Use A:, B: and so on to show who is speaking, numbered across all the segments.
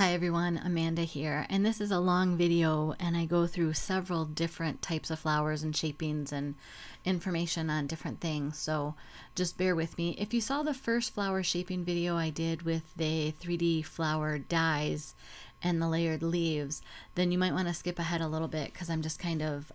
A: Hi everyone, Amanda here, and this is a long video and I go through several different types of flowers and shapings and information on different things, so just bear with me. If you saw the first flower shaping video I did with the 3D flower dies and the layered leaves, then you might want to skip ahead a little bit because I'm just kind of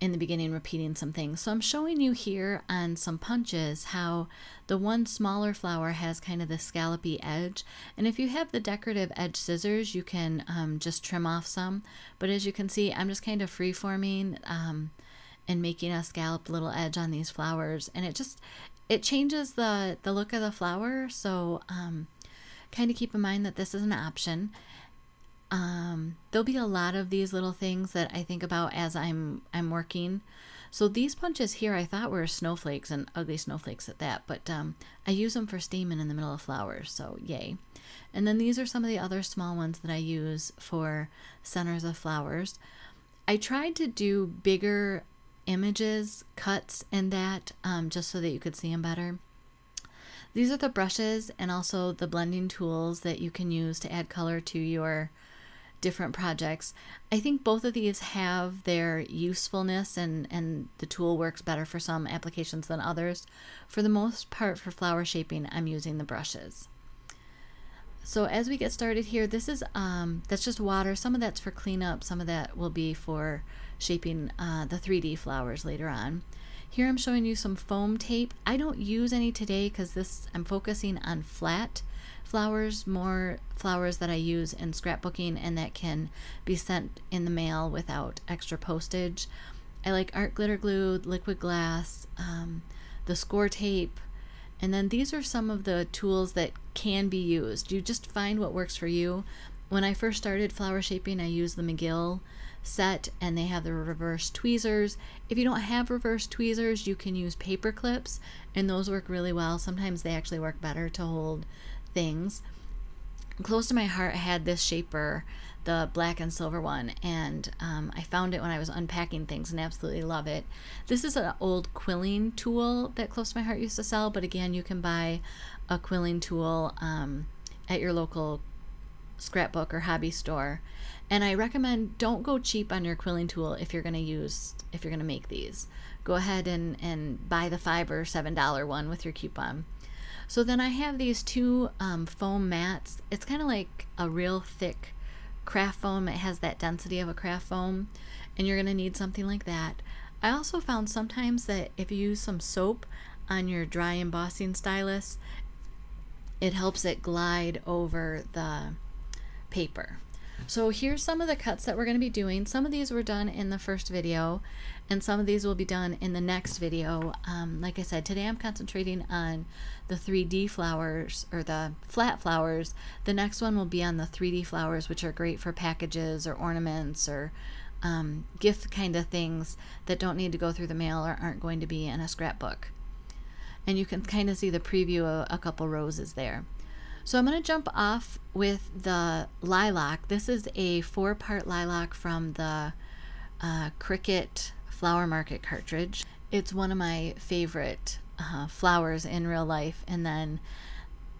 A: in the beginning repeating some things. So I'm showing you here on some punches how the one smaller flower has kind of the scallopy edge, and if you have the decorative edge scissors you can just trim off some, but as you can see I'm just kind of free-forming and making a scalloped little edge on these flowers, and it changes the look of the flower, so kind of keep in mind that this is an option. There'll be a lot of these little things that I think about as I'm working. So these punches here I thought were snowflakes, and ugly snowflakes at that, but I use them for steaming in the middle of flowers, so yay. And then these are some of the other small ones that I use for centers of flowers. I tried to do bigger images, cuts, and that just so that you could see them better. These are the brushes and also the blending tools that you can use to add color to your different projects. I think both of these have their usefulness, and the tool works better for some applications than others. For the most part, for flower shaping, I'm using the brushes. So as we get started here, this is that's just water. Some of that's for cleanup, some of that will be for shaping the 3D flowers later on. Here I'm showing you some foam tape. I don't use any today because I'm focusing on flat flowers, more flowers that I use in scrapbooking and that can be sent in the mail without extra postage. I like art glitter glue, liquid glass, the score tape, and then these are some of the tools that can be used. You just find what works for you. When I first started flower shaping, I used the McGill set, and they have the reverse tweezers. If you don't have reverse tweezers, you can use paper clips, and those work really well. Sometimes they actually work better to hold things. Close to my heart, I had this shaper, the black and silver one, and I found it when I was unpacking things and absolutely love it. This is an old quilling tool that Close to My Heart used to sell, but again, you can buy a quilling tool at your local scrapbook or hobby store, and I recommend don't go cheap on your quilling tool if you're going to make these. Go ahead and buy the $5 or $7 one with your coupon. So then I have these two foam mats. It's kind of like a real thick craft foam. It has that density of a craft foam, and you're going to need something like that. I also found sometimes that if you use some soap on your dry embossing stylus, it helps it glide over the paper. So here's some of the cuts that we're going to be doing. Some of these were done in the first video, and some of these will be done in the next video. Like I said, today I'm concentrating on the 3D flowers, or the flat flowers. The next one will be on the 3D flowers, which are great for packages or ornaments or gift kind of things that don't need to go through the mail or aren't going to be in a scrapbook. And you can kind of see the preview of a couple roses there. So I'm going to jump off with the Lilac. This is a 4-part lilac from the Cricut Flower Market cartridge. It's one of my favorite flowers in real life, and then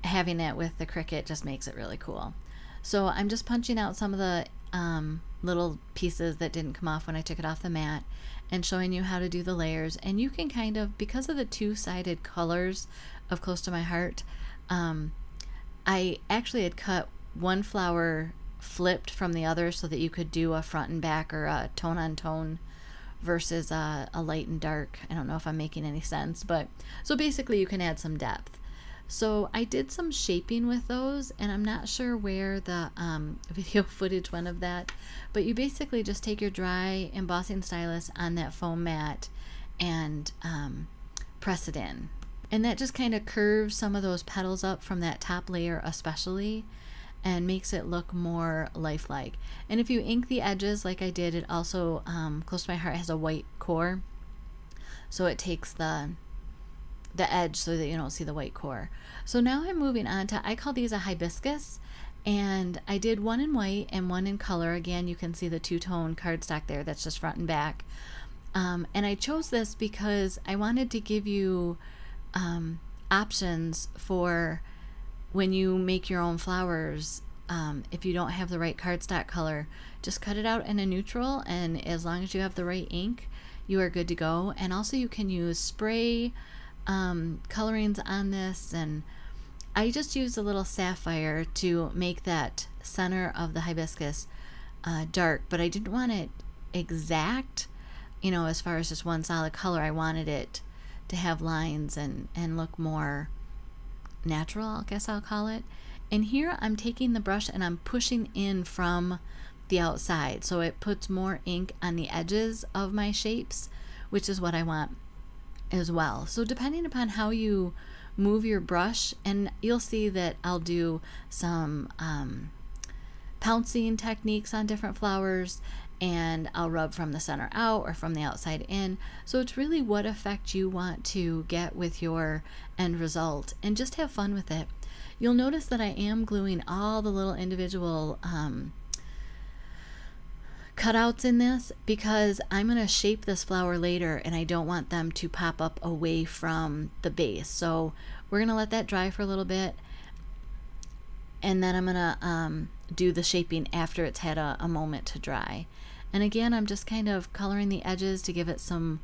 A: having it with the Cricut just makes it really cool. So I'm just punching out some of the little pieces that didn't come off when I took it off the mat and showing you how to do the layers. And you can kind of, because of the two-sided colors of Close to My Heart, I actually had cut one flower flipped from the other so that you could do a front and back, or a tone on tone versus a light and dark. I don't know if I'm making any sense, but so basically you can add some depth. So I did some shaping with those, and I'm not sure where the video footage went of that, but you basically just take your dry embossing stylus on that foam mat and press it in. And that just kind of curves some of those petals up from that top layer especially, and makes it look more lifelike. And if you ink the edges like I did, it also, Close to My Heart has a white core, so it takes the edge so that you don't see the white core. So now I'm moving on to, I call these a hibiscus, and I did one in white and one in color. Again, you can see the two-tone cardstock there, that's just front and back. And I chose this because I wanted to give you options for when you make your own flowers if you don't have the right cardstock color, just cut it out in a neutral, and as long as you have the right ink, you are good to go. And also you can use spray colorings on this, and I just used a little sapphire to make that center of the hibiscus dark, but I didn't want it exact, you know, as far as just one solid color. I wanted it to have lines and look more natural, I guess I'll call it. And here I'm taking the brush and I'm pushing in from the outside, so it puts more ink on the edges of my shapes, which is what I want as well. So depending upon how you move your brush, and you'll see that I'll do some pouncing techniques on different flowers, and I'll rub from the center out or from the outside in. So it's really what effect you want to get with your end result, and just have fun with it. You'll notice that I am gluing all the little individual cutouts in this because I'm going to shape this flower later, and I don't want them to pop up away from the base. So we're going to let that dry for a little bit, and then I'm going to do the shaping after it's had a moment to dry. And again, I'm just kind of coloring the edges to give it some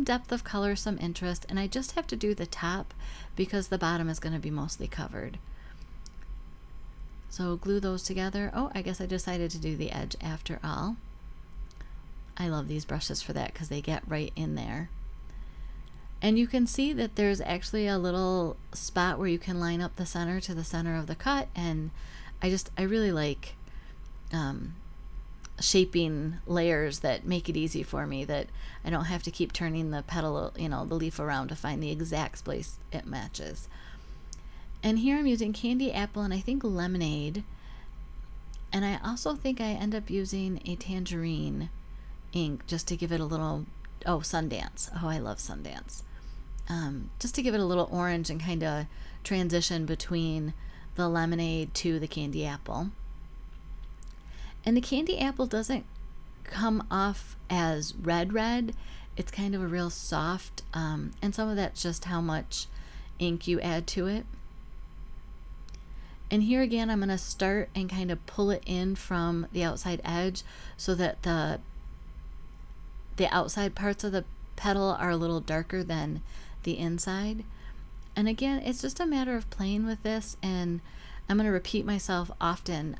A: depth of color, some interest, and I just have to do the top because the bottom is going to be mostly covered. So glue those together. Oh, I guess I decided to do the edge after all. I love these brushes for that because they get right in there. And you can see that there's actually a little spot where you can line up the center to the center of the cut, and I really like shaping layers that make it easy for me, that I don't have to keep turning the petal, you know, the leaf around to find the exact place it matches. And here I'm using candy apple and I think lemonade, and I also think I end up using a tangerine ink just to give it a little, oh, Sundance. Oh, I love Sundance. Just to give it a little orange and kind of transition between the lemonade to the candy apple. And the candy apple doesn't come off as red. It's kind of a real soft, and some of that's just how much ink you add to it. And here again, I'm going to start and kind of pull it in from the outside edge so that the outside parts of the petal are a little darker than the inside. And again, it's just a matter of playing with this, and I'm going to repeat myself often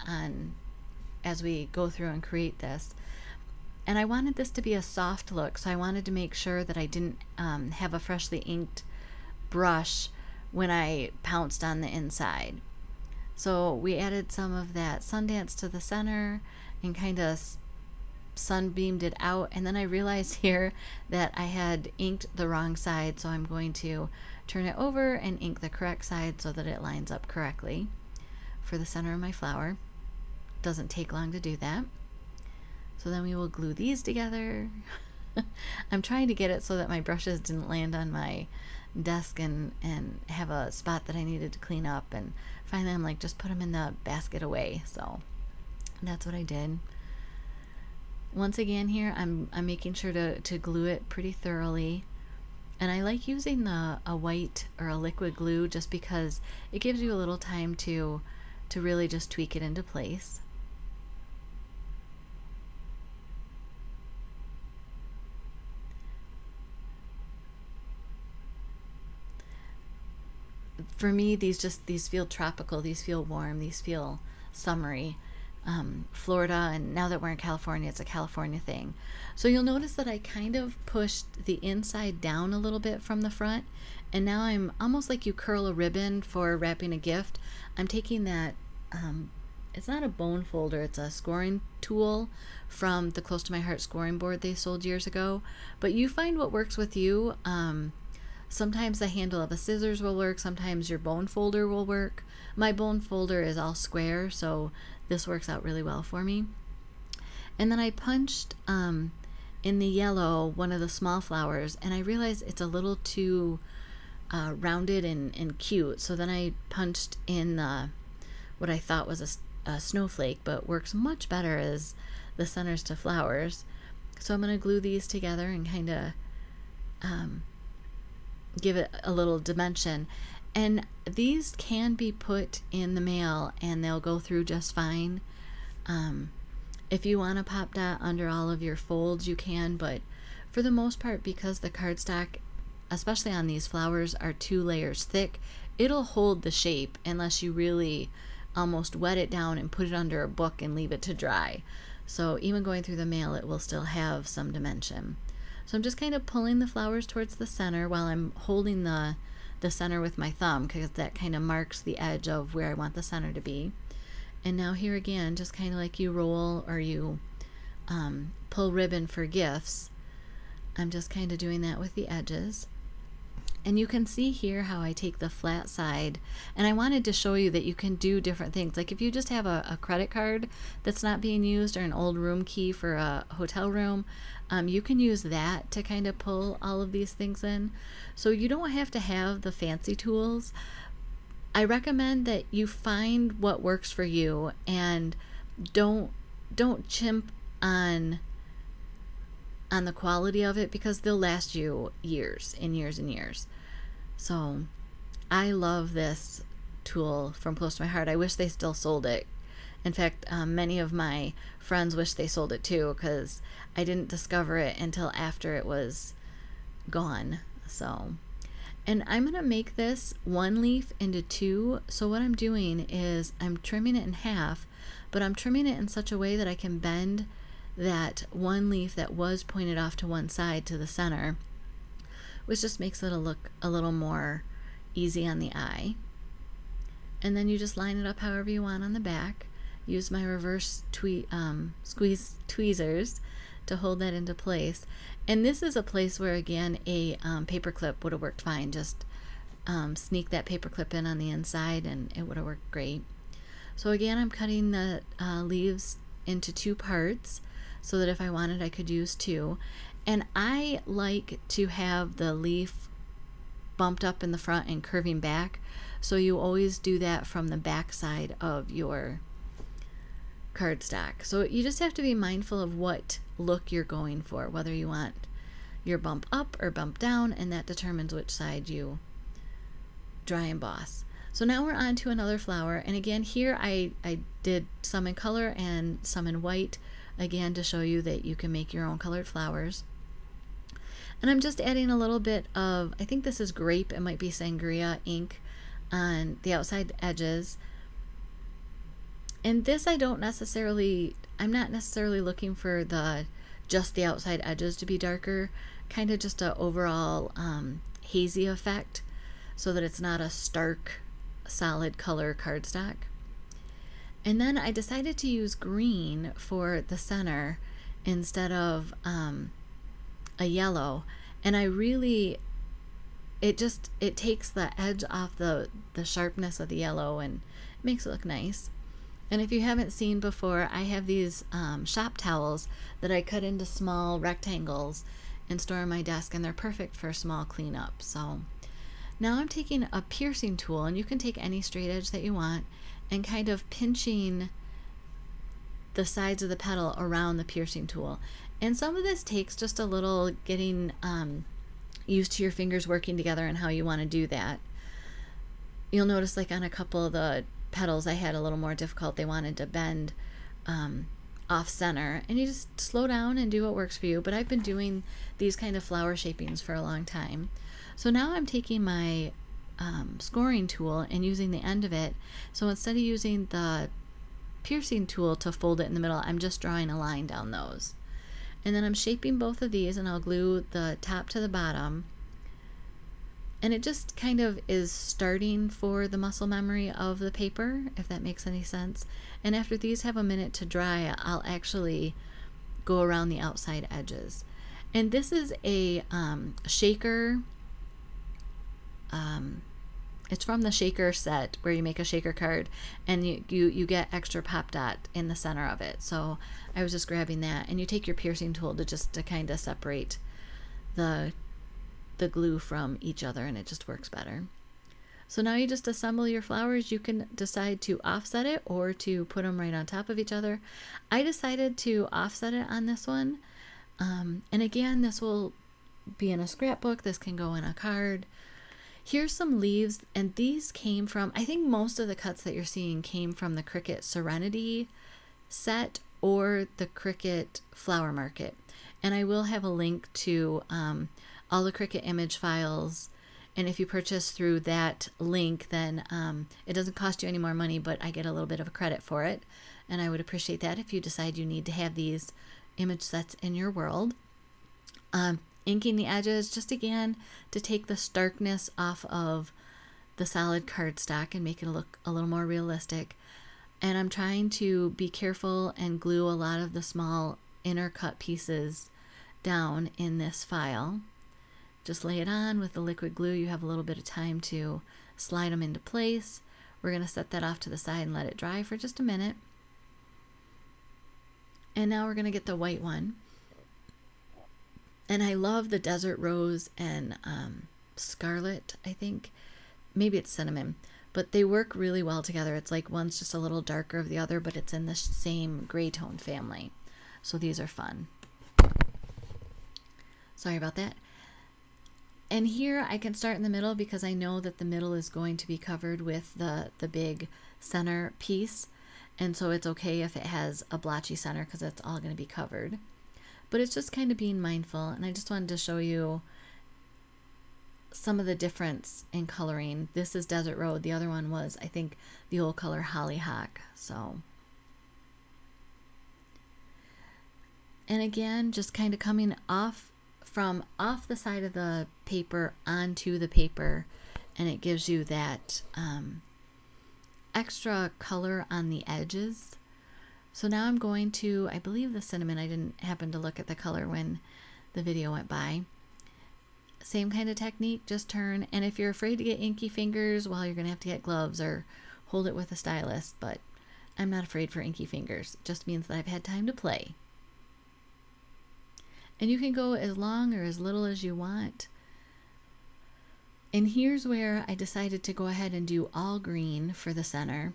A: as we go through and create this. And I wanted this to be a soft look, so I wanted to make sure that I didn't have a freshly inked brush when I pounced on the inside. So we added some of that Sundance to the center and kind of sunbeamed it out, and then I realized here that I had inked the wrong side, so I'm going to turn it over and ink the correct side so that it lines up correctly for the center of my flower. Doesn't take long to do that. So then we will glue these together. I'm trying to get it so that my brushes didn't land on my desk and have a spot that I needed to clean up, and finally I'm like, just put them in the basket away. So that's what I did. Once again here I'm making sure to glue it pretty thoroughly, and I like using a white or a liquid glue just because it gives you a little time to really just tweak it into place. For me, these feel tropical, these feel warm, these feel summery. Florida, and now that we're in California, it's a California thing. So you'll notice that I kind of pushed the inside down a little bit from the front, and now I'm almost like you curl a ribbon for wrapping a gift. I'm taking that, it's not a bone folder, it's a scoring tool from the Close to My Heart scoring board they sold years ago, but you find what works with you. Sometimes the handle of a scissors will work, sometimes your bone folder will work. My bone folder is all square, so this works out really well for me. And then I punched in the yellow one of the small flowers, and I realized it's a little too rounded and cute, so then I punched in what I thought was a snowflake, but works much better as the centers to flowers. So I'm going to glue these together and kind of give it a little dimension. And these can be put in the mail and they'll go through just fine. If you want a pop dot under all of your folds, you can, but for the most part, because the cardstock, especially on these flowers, are 2 layers thick, it'll hold the shape unless you really almost wet it down and put it under a book and leave it to dry. So even going through the mail, it will still have some dimension. So I'm just kind of pulling the flowers towards the center while I'm holding the center with my thumb, because that kind of marks the edge of where I want the center to be. And now here again, just kind of like you roll or you pull ribbon for gifts, I'm just kind of doing that with the edges. And you can see here how I take the flat side, and I wanted to show you that you can do different things. Like if you just have a credit card that's not being used or an old room key for a hotel room, you can use that to kind of pull all of these things in. So you don't have to have the fancy tools. I recommend that you find what works for you and don't chimp on the quality of it, because they'll last you years and years and years. So I love this tool from close to my heart. I wish they still sold it. In fact, many of my friends wish they sold it too, because I didn't discover it until after it was gone. So, and I'm going to make this 1 leaf into 2. So what I'm doing is I'm trimming it in half, but I'm trimming it in such a way that I can bend that 1 leaf that was pointed off to one side to the center, which just makes it look a little more easy on the eye. And then you just line it up however you want on the back. Use my reverse squeeze tweezers to hold that into place. And this is a place where, again, a paper clip would have worked fine. Just sneak that paper clip in on the inside and it would have worked great. So again, I'm cutting the leaves into 2 parts, so that if I wanted, I could use 2. And I like to have the leaf bumped up in the front and curving back. So you always do that from the back side of your cardstock. So you just have to be mindful of what look you're going for, whether you want your bump up or bump down, and that determines which side you dry emboss. So now we're on to another flower. And again, here I did some in color and some in white, again, to show you that you can make your own colored flowers. And I'm just adding a little bit of, I think this is grape, it might be sangria ink on the outside edges. And this I'm not necessarily looking for just the outside edges to be darker, kind of just an overall hazy effect, so that it's not a stark solid color cardstock. And then I decided to use green for the center instead of a yellow, and it takes the edge off the sharpness of the yellow and makes it look nice. And if you haven't seen before, I have these shop towels that I cut into small rectangles and store on my desk, and they're perfect for small cleanup. So now I'm taking a piercing tool, and you can take any straight edge that you want, and kind of pinching the sides of the petal around the piercing tool. And some of this takes just a little getting used to your fingers working together and how you want to do that. You'll notice, like on a couple of the petals I had a little more difficult. They wanted to bend off center, and you just slow down and do what works for you. But I've been doing these kind of flower shapings for a long time. So now I'm taking my scoring tool and using the end of it. So instead of using the piercing tool to fold it in the middle, I'm just drawing a line down those. And then I'm shaping both of these, and I'll glue the top to the bottom. And it just kind of is starting for the muscle memory of the paper, if that makes any sense. And after these have a minute to dry, I'll actually go around the outside edges. And this is a shaker. It's from the shaker set where you make a shaker card, and you get extra pop dot in the center of it. So I was just grabbing that, and you take your piercing tool to kind of separate the glue from each other, and it just works better. So now you just assemble your flowers. You can decide to offset it or to put them right on top of each other. I decided to offset it on this one. And again, this will be in a scrapbook. This can go in a card. Here's some leaves, and these came from, I think most of the cuts that you're seeing came from the Cricut Serenity set or the Cricut Flower Market. And I will have a link to all the Cricut image files. And if you purchase through that link, then it doesn't cost you any more money, but I get a little bit of a credit for it. And I would appreciate that if you decide you need to have these image sets in your world. Inking the edges, just again, to take the starkness off of the solid cardstock and make it look a little more realistic. And I'm trying to be careful and glue a lot of the small inner cut pieces down in this file. Just lay it on with the liquid glue. You have a little bit of time to slide them into place. We're going to set that off to the side and let it dry for just a minute. And now we're going to get the white one. And I love the desert rose and scarlet, I think. Maybe it's cinnamon. But they work really well together. It's like one's just a little darker of the other, but it's in the same gray tone family. So these are fun. Sorry about that. And here I can start in the middle because I know that the middle is going to be covered with the big center piece. And so it's okay if it has a blotchy center because it's all going to be covered. But it's just kind of being mindful. And I just wanted to show you some of the difference in coloring. This is Desert Road. The other one was, I think, the old color Hollyhock. So, and again, just kind of coming off from off the side of the paper onto the paper, and it gives you that extra color on the edges. So now I'm going to, I believe the cinnamon, I didn't happen to look at the color when the video went by. Same kind of technique, just turn. And if you're afraid to get inky fingers, well, you're going to have to get gloves or hold it with a stylus, but I'm not afraid for inky fingers. It just means that I've had time to play. And you can go as long or as little as you want. And here's where I decided to go ahead and do all green for the center.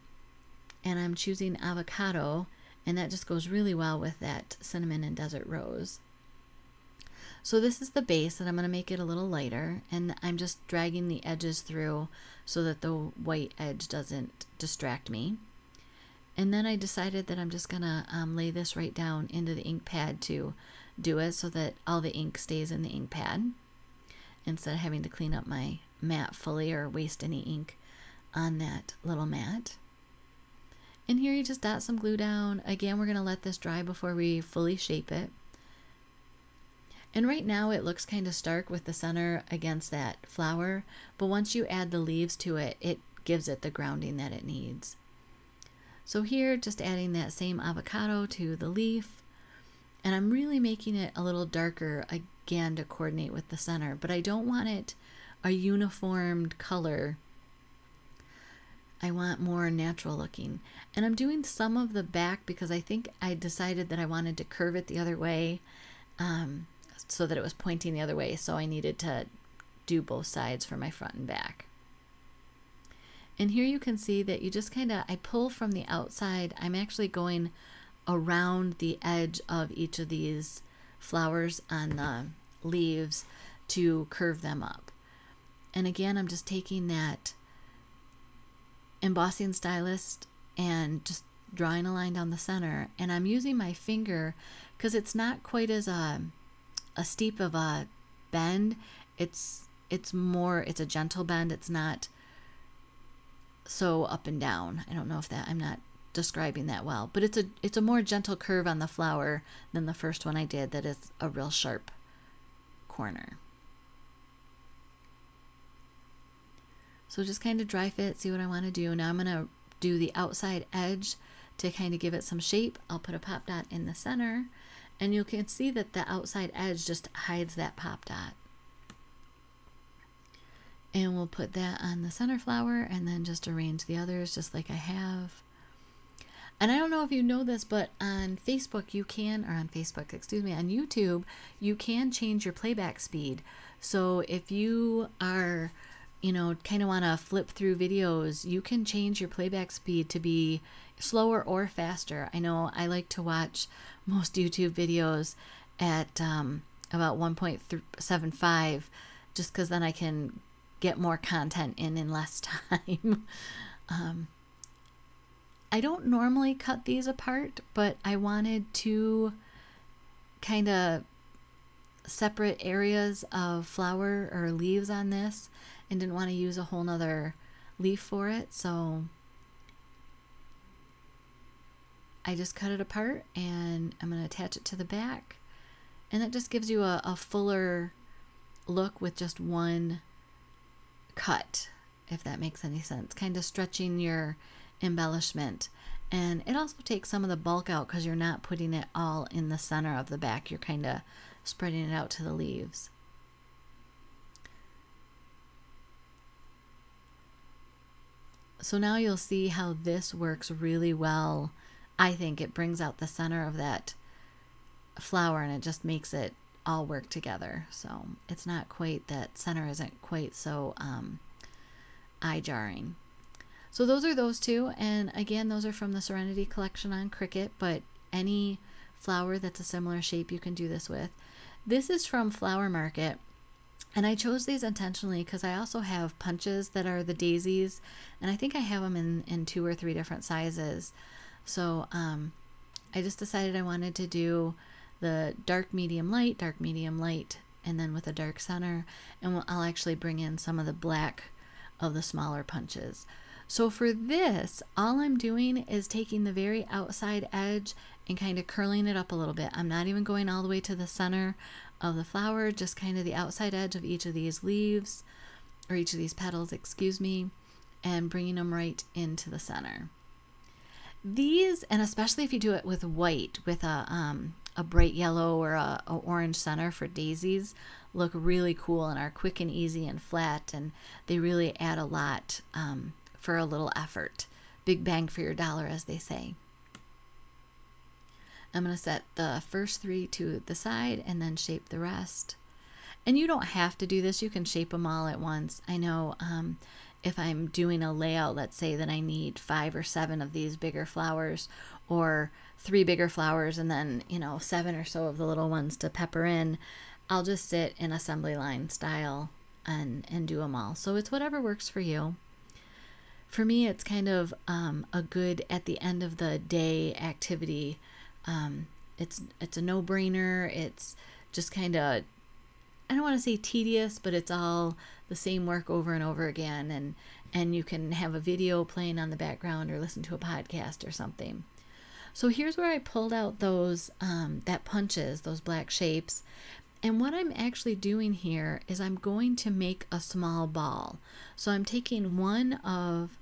A: And I'm choosing avocado, and that just goes really well with that cinnamon and desert rose. So this is the base, and I'm going to make it a little lighter, and I'm just dragging the edges through so that the white edge doesn't distract me. And then I decided that I'm just going to lay this right down into the ink pad to do it so that all the ink stays in the ink pad instead of having to clean up my mat fully or waste any ink on that little mat. And here you just dot some glue down. Again, we're going to let this dry before we fully shape it. And right now it looks kind of stark with the center against that flower, but once you add the leaves to it, it gives it the grounding that it needs. So here, just adding that same avocado to the leaf, and I'm really making it a little darker again to coordinate with the center, but I don't want it a uniformed color. I want more natural looking. And I'm doing some of the back because I think I decided that I wanted to curve it the other way so that it was pointing the other way. So I needed to do both sides for my front and back. And here you can see that you just kind of, I pull from the outside. I'm actually going around the edge of each of these flowers on the leaves to curve them up. And again, I'm just taking that embossing stylus and just drawing a line down the center, and I'm using my finger because it's not quite as a steep of a bend. It's a gentle bend. It's not so up and down. I don't know if that, I'm not describing that well, but it's a more gentle curve on the flower than the first one I did that is a real sharp corner. So just kind of dry fit, see what I want to do. Now I'm going to do the outside edge to kind of give it some shape. I'll put a pop dot in the center, and you can see that the outside edge just hides that pop dot. And we'll put that on the center flower and then just arrange the others just like I have. And I don't know if you know this, but on Facebook you can, or on Facebook, excuse me, on YouTube, you can change your playback speed. So if you are, you know, kind of want to flip through videos, you can change your playback speed to be slower or faster. I know I like to watch most YouTube videos at about 1.75 just because then I can get more content in less time. I don't normally cut these apart, but I wanted two kind of separate areas of flower or leaves on this and didn't want to use a whole nother leaf for it, so I just cut it apart and I'm going to attach it to the back, and that just gives you a fuller look with just one cut, if that makes any sense, kind of stretching your embellishment. And it also takes some of the bulk out because you're not putting it all in the center of the back, you're kind of spreading it out to the leaves. So now you'll see how this works really well. I think it brings out the center of that flower and it just makes it all work together. So it's not quite, that center isn't quite so eye-jarring. So those are those two, and again, those are from the Serenity collection on Cricut, but any flower that's a similar shape you can do this with. This is from Flower Market, and I chose these intentionally because I also have punches that are the daisies, and I think I have them in 2 or 3 different sizes. So I just decided I wanted to do the dark, medium, light, and then with a dark center, and I'll actually bring in some of the black of the smaller punches. So for this, all I'm doing is taking the very outside edge and kind of curling it up a little bit. I'm not even going all the way to the center of the flower, just kind of the outside edge of each of these leaves, or each of these petals, excuse me, and bringing them right into the center. These, and especially if you do it with white, with a bright yellow or a orange center for daisies, look really cool and are quick and easy and flat, and they really add a lot for a little effort. Big bang for your dollar, as they say. I'm going to set the first 3 to the side and then shape the rest. And you don't have to do this. You can shape them all at once. I know if I'm doing a layout, let's say that I need 5 or 7 of these bigger flowers, or 3 bigger flowers and then, 7 or so of the little ones to pepper in, I'll just sit in assembly line style and do them all. So it's whatever works for you. For me, it's kind of a good at the end of the day activity. It's a no-brainer. It's just kind of, I don't want to say tedious, but it's all the same work over and over again, and you can have a video playing on the background or listen to a podcast or something. So here's where I pulled out those that punches, those black shapes. And what I'm actually doing here is I'm going to make a small ball. So I'm taking one of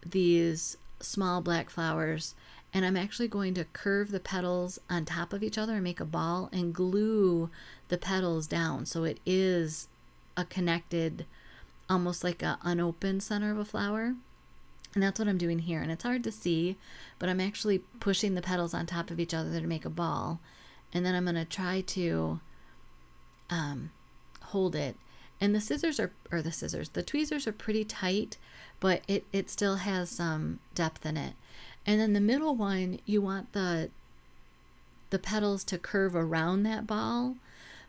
A: these small black flowers and I'm actually going to curve the petals on top of each other and make a ball and glue the petals down so it is a connected, almost like an unopened center of a flower. And that's what I'm doing here. And it's hard to see, but I'm actually pushing the petals on top of each other to make a ball. And then I'm going to try to hold it. And the scissors are, the tweezers are pretty tight, but it still has some depth in it. And then the middle one, you want the petals to curve around that ball.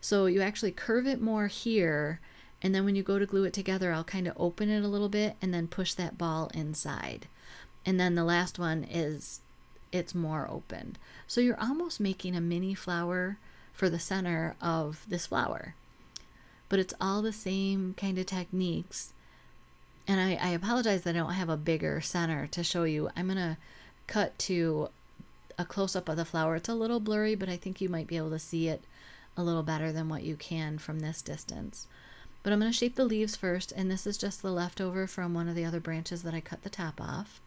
A: So you actually curve it more here, and then when you go to glue it together, I'll kind of open it a little bit and then push that ball inside. And then the last one is, it's more open. So you're almost making a mini flower for the center of this flower. But it's all the same kind of techniques. And I apologize that I don't have a bigger center to show you. I'm going to cut to a close-up of the flower. It's a little blurry, but I think you might be able to see it a little better than what you can from this distance. But I'm going to shape the leaves first, and this is just the leftover from one of the other branches that I cut the top off.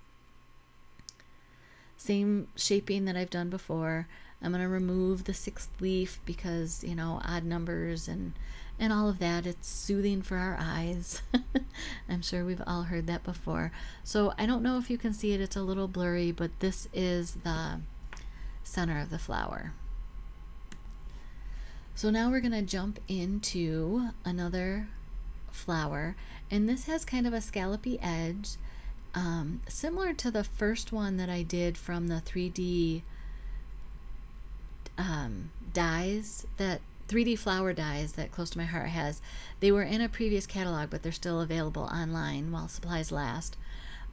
A: Same shaping that I've done before. I'm going to remove the 6th leaf because, you know, odd numbers and all of that. It's soothing for our eyes. I'm sure we've all heard that before. So I don't know if you can see it. It's a little blurry, but this is the center of the flower. So now we're going to jump into another flower, and this has kind of a scallopy edge, similar to the first one that I did from the 3D dies that 3D flower dies that Close to My Heart has. They were in a previous catalog, but they're still available online while supplies last.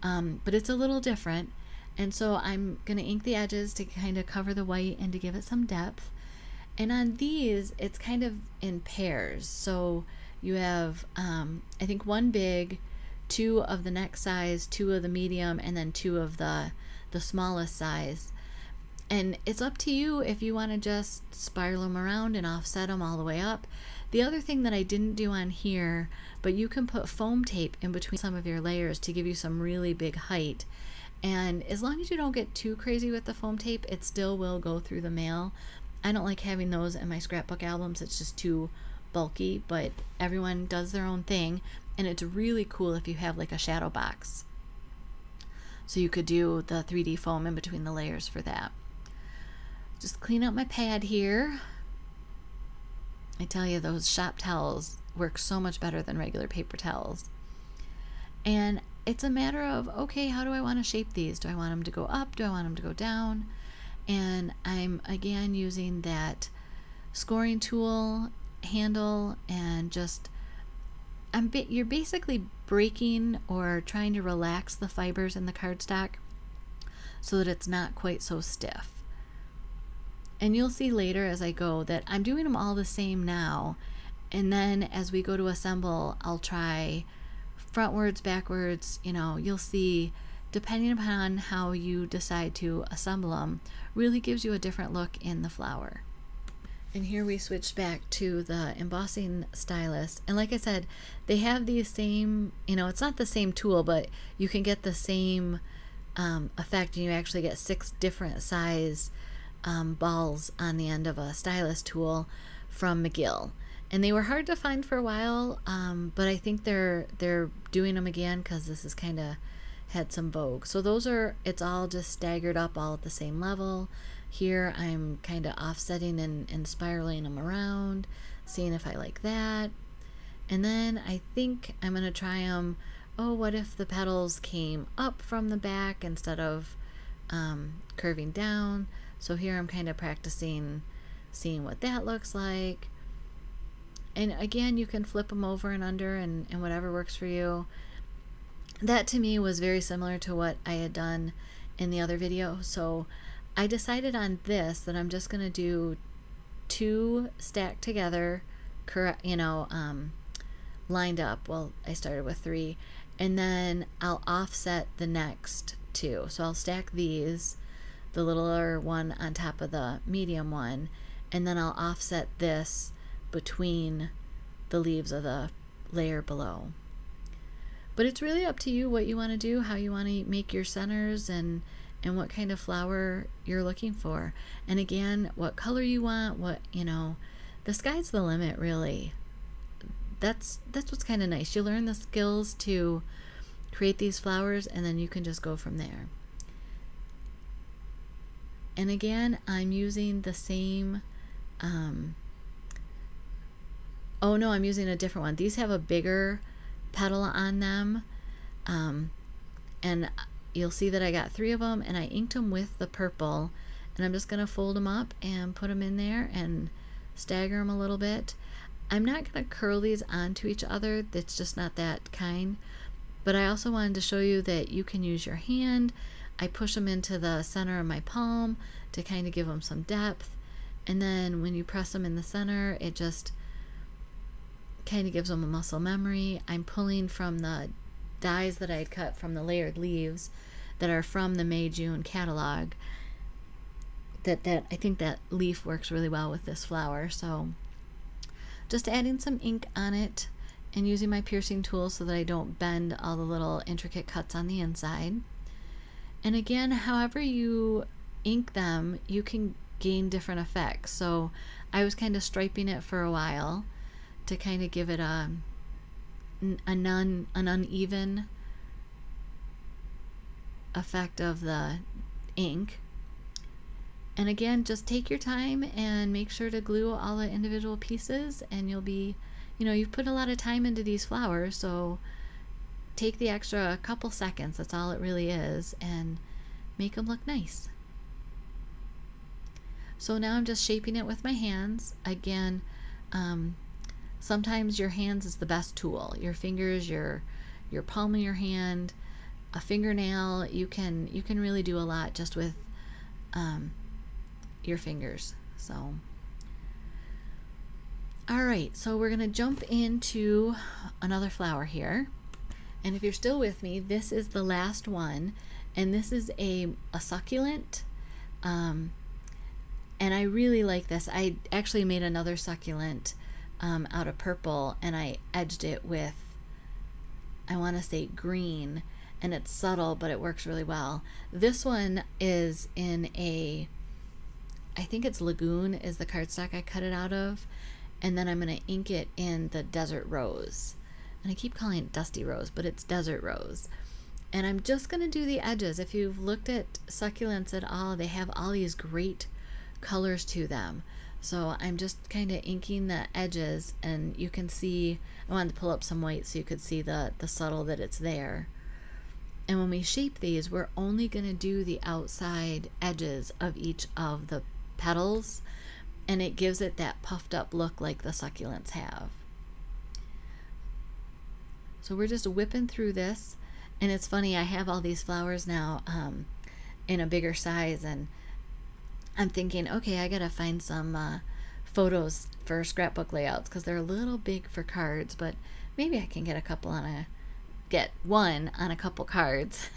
A: But it's a little different. And so I'm going to ink the edges to kind of cover the white and to give it some depth. And on these, it's kind of in pairs. So you have, I think, one big, two of the next size, two of the medium, and then two of the smallest size. And it's up to you if you want to just spiral them around and offset them all the way up. The other thing that I didn't do on here, but you can put foam tape in between some of your layers to give you some really big height. And as long as you don't get too crazy with the foam tape, it still will go through the mail. I don't like having those in my scrapbook albums. It's just too bulky, but everyone does their own thing. And it's really cool if you have like a shadow box. So you could do the 3D foam in between the layers for that. Just clean up my pad here. I tell you, those shop towels work so much better than regular paper towels. And it's a matter of, okay, how do I want to shape these? Do I want them to go up? Do I want them to go down? And I'm again using that scoring tool handle and just, you're basically breaking or trying to relax the fibers in the cardstock so that it's not quite so stiff. And you'll see later as I go that I'm doing them all the same now. And then as we go to assemble, I'll try frontwards, backwards, you know, you'll see, depending upon how you decide to assemble them, really gives you a different look in the flower. And here we switch back to the embossing stylus. And like I said, they have these same, you know, it's not the same tool, but you can get the same effect, and you actually get 6 different size balls on the end of a stylus tool from McGill. And they were hard to find for a while, but I think they're doing them again because this has kind of had some vogue. So those are, it's all just staggered up all at the same level. Here I'm kind of offsetting and spiraling them around, seeing if I like that. And then I think I'm going to try them, oh, what if the petals came up from the back instead of curving down? So here I'm kind of practicing seeing what that looks like. And again, you can flip them over and under and whatever works for you. That to me was very similar to what I had done in the other video. So I decided on this that I'm just going to do 2 stacked together, you know, lined up. Well, I started with 3, and then I'll offset the next 2. So I'll stack these, the littler one on top of the medium one, and then I'll offset this between the leaves of the layer below. But it's really up to you what you want to do, how you want to make your centers, and what kind of flower you're looking for. And again, what color you want, what, you know, the sky's the limit, really. That's what's kind of nice. You learn the skills to create these flowers, and then you can just go from there. And again, I'm using the same oh no, I'm using a different one. These have a bigger petal on them, and you'll see that I got 3 of them, and I inked them with the purple, and I'm just going to fold them up and put them in there and stagger them a little bit. I'm not going to curl these onto each other. That's just not that kind. But I also wanted to show you that you can use your hand. I push them into the center of my palm to kind of give them some depth, and then when you press them in the center, it just kind of gives them a muscle memory. I'm pulling from the dies that I had cut from the layered leaves that are from the May-June catalog. I think that leaf works really well with this flower. So just adding some ink on it and using my piercing tool so that I don't bend all the little intricate cuts on the inside. And again, however you ink them, you can gain different effects. So I was kind of striping it for a while to kind of give it an uneven effect of the ink. And again, just take your time and make sure to glue all the individual pieces, and you'll be, you know, you've put a lot of time into these flowers, so take the extra couple seconds, that's all it really is, and make them look nice. So now I'm just shaping it with my hands. Again, sometimes your hands is the best tool. Your fingers, your palm of your hand, a fingernail. You can really do a lot just with your fingers. So all right, so we're gonna jump into another flower here, and if you're still with me, this is the last one, and this is a succulent, and I really like this. I actually made another succulent out of purple, and I edged it with, I want to say green, and it's subtle, but it works really well. This one is in a, I think it's Lagoon is the cardstock I cut it out of, and then I'm going to ink it in the Desert Rose. And I keep calling it Dusty Rose, but it's Desert Rose. And I'm just going to do the edges. If you've looked at succulents at all, they have all these great colors to them. So I'm just kind of inking the edges, and you can see, I wanted to pull up some white so you could see the subtle that it's there. And when we shape these, we're only going to do the outside edges of each of the petals, and it gives it that puffed up look like the succulents have. So we're just whipping through this, and it's funny, I have all these flowers now in a bigger size, and I'm thinking, okay, I gotta find some photos for scrapbook layouts because they're a little big for cards, but maybe I can get one on a couple cards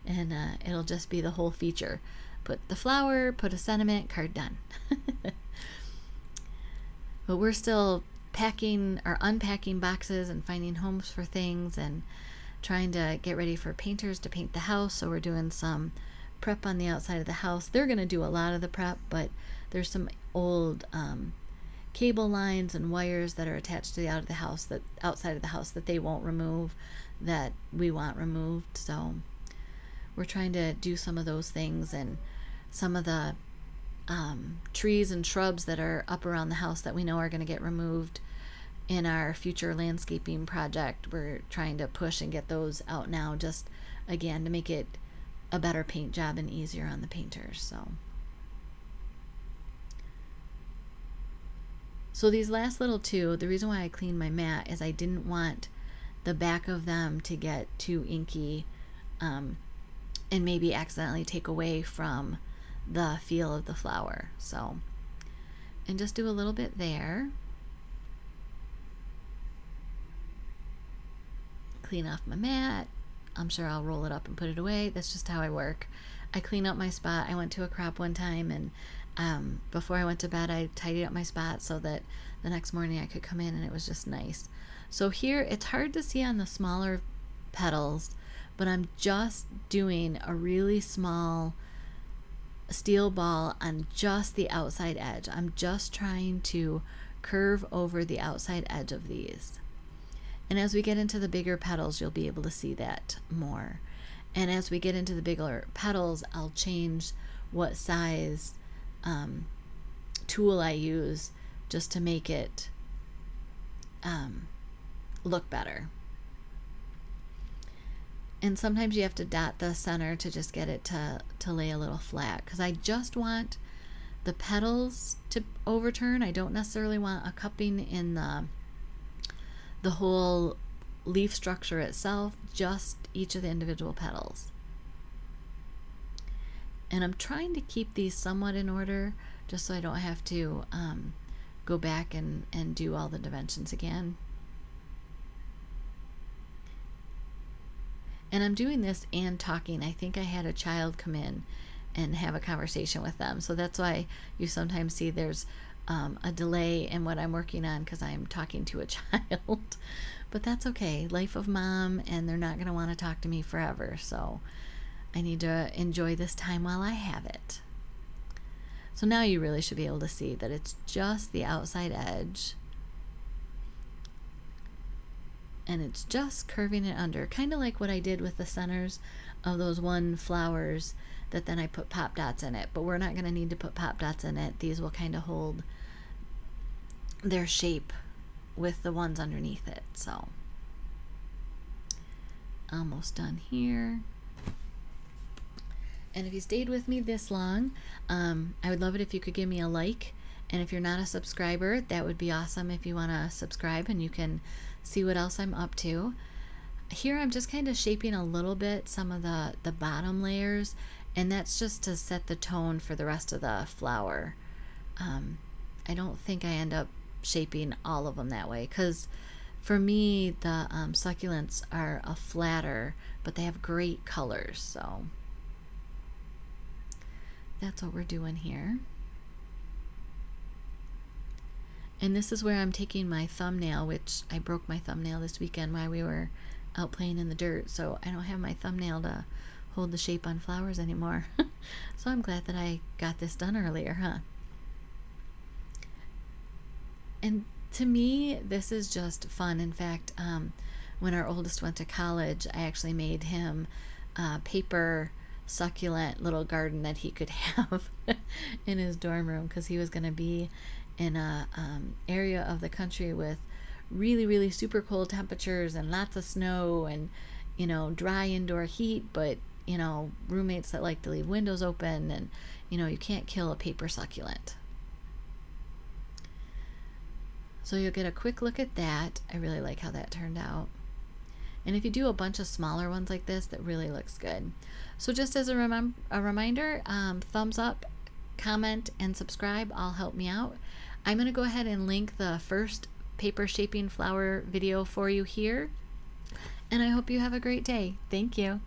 A: and it'll just be the whole feature. Put the flower, put a sentiment, card done. But we're still packing or unpacking boxes and finding homes for things and trying to get ready for painters to paint the house. So we're doing some prep on the outside of the house. They're going to do a lot of the prep, but there's some old cable lines and wires that are attached to the outside of the house that they won't remove, that we want removed. So we're trying to do some of those things, and some of the trees and shrubs that are up around the house that we know are going to get removed in our future landscaping project. We're trying to push and get those out now, just again to make it a better paint job and easier on the painters. So these last little two, the reason why I cleaned my mat is I didn't want the back of them to get too inky and maybe accidentally take away from the feel of the flower. So, and just do a little bit there. Clean off my mat. I'm sure I'll roll it up and put it away. That's just how I work. I clean up my spot. I went to a crop one time, and before I went to bed, I tidied up my spot so that the next morning I could come in and it was just nice. So here, it's hard to see on the smaller petals, but I'm just doing a really small steel ball on just the outside edge. I'm just trying to curve over the outside edge of these. And as we get into the bigger petals, you'll be able to see that more. And as we get into the bigger petals, I'll change what size tool I use just to make it look better. And sometimes you have to dot the center to just get it to lay a little flat, because I just want the petals to overturn. I don't necessarily want a cupping in the whole leaf structure itself, just each of the individual petals. And I'm trying to keep these somewhat in order, just so I don't have to go back and do all the dimensions again. And I'm doing this and talking. I think I had a child come in and have a conversation with them. So that's why you sometimes see there's a delay in what I'm working on, because I'm talking to a child. But that's okay. Life of mom, and they're not going to want to talk to me forever. So I need to enjoy this time while I have it. So now you really should be able to see that it's just the outside edge. And it's just curving it under, kind of like what I did with the centers of those one flowers that then I put pop dots in it. But we're not going to need to put pop dots in it. These will kind of hold their shape with the ones underneath it. So almost done here. And if you stayed with me this long, I would love it if you could give me a like And if you're not a subscriber, that would be awesome if you want to subscribe and you can see what else I'm up to. Here I'm just kind of shaping a little bit some of the bottom layers, and that's just to set the tone for the rest of the flower. I don't think I end up shaping all of them that way, because for me the succulents are a flatter, but they have great colors, so that's what we're doing here. And this is where I'm taking my thumbnail, which I broke my thumbnail this weekend while we were out playing in the dirt, so I don't have my thumbnail to hold the shape on flowers anymore. So I'm glad that I got this done earlier, huh? And to me, this is just fun. In fact, when our oldest went to college, I actually made him a paper succulent little garden that he could have in his dorm room, because he was going to be in a area of the country with really super cold temperatures and lots of snow and, you know, dry indoor heat, but, you know, roommates that like to leave windows open, and, you know, you can't kill a paper succulent. So you'll get a quick look at that. I really like how that turned out. And if you do a bunch of smaller ones like this, that really looks good. So just as a reminder, thumbs up, comment, and subscribe all help me out. I'm going to go ahead and link the first paper shaping flower video for you here. And I hope you have a great day. Thank you.